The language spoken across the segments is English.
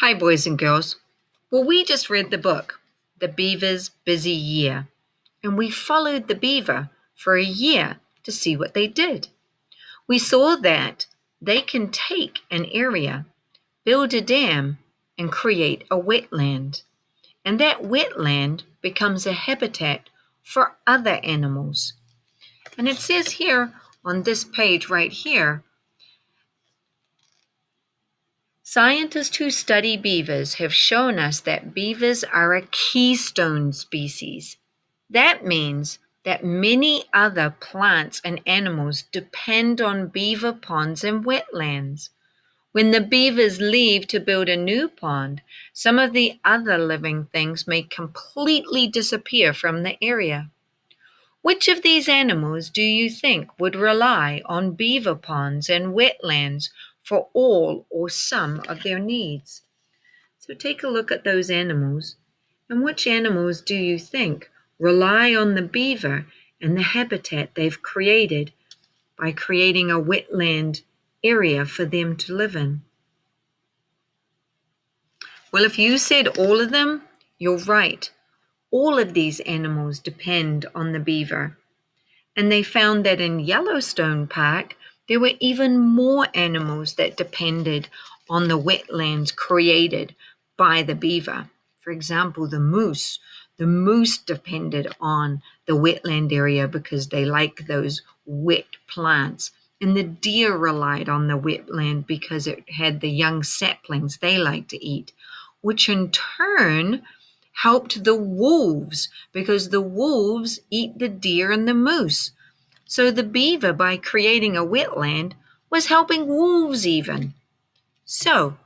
Hi, boys and girls. Well, we just read the book, The Beavers' Busy Year, and we followed the beaver for a year to see what they did. We saw that they can take an area, build a dam, and create a wetland. And that wetland becomes a habitat for other animals. And it says here on this page right here, scientists who study beavers have shown us that beavers are a keystone species. That means that many other plants and animals depend on beaver ponds and wetlands. When the beavers leave to build a new pond, some of the other living things may completely disappear from the area. Which of these animals do you think would rely on beaver ponds and wetlands for all or some of their needs? So take a look at those animals, and which animals do you think rely on the beaver and the habitat they've created by creating a wetland area for them to live in? Well, if you said all of them, you're right. All of these animals depend on the beaver. And they found that in Yellowstone Park, there were even more animals that depended on the wetlands created by the beaver. For example, the moose. The moose depended on the wetland area because they like those wet plants. And the deer relied on the wetland because it had the young saplings they like to eat, which in turn helped the wolves because the wolves eat the deer and the moose. So the beaver, by creating a wetland, was helping wolves even. So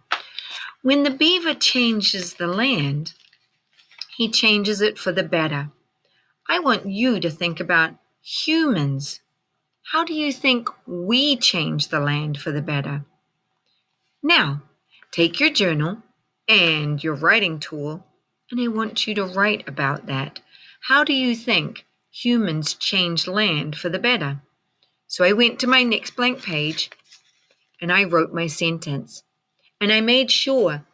when the beaver changes the land, he changes it for the better. I want you to think about humans. How do you think we change the land for the better? Now, take your journal and your writing tool, and I want you to write about that. How do you think humans change land for the better? So I went to my next blank page and I wrote my sentence. And I made sure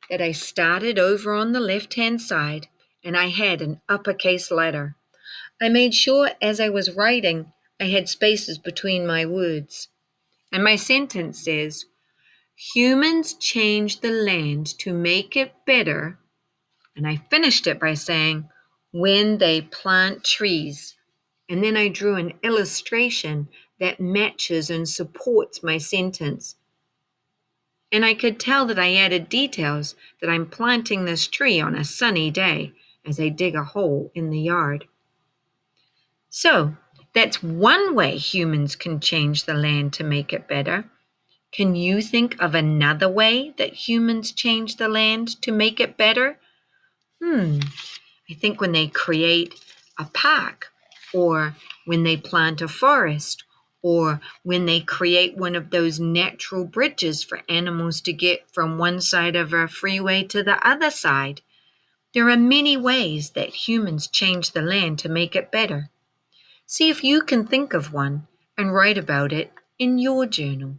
that I started over on the left-hand side and I had an uppercase letter. I made sure as I was writing, I had spaces between my words. And my sentence says, humans change the land to make it better. And I finished it by saying, when they plant trees. And then I drew an illustration that matches and supports my sentence. And I could tell that I added details that I'm planting this tree on a sunny day as I dig a hole in the yard. So that's one way humans can change the land to make it better. Can you think of another way that humans change the land to make it better? I think when they create a park, or when they plant a forest, or when they create one of those natural bridges for animals to get from one side of a freeway to the other side. There are many ways that humans change the land to make it better. See if you can think of one and write about it in your journal.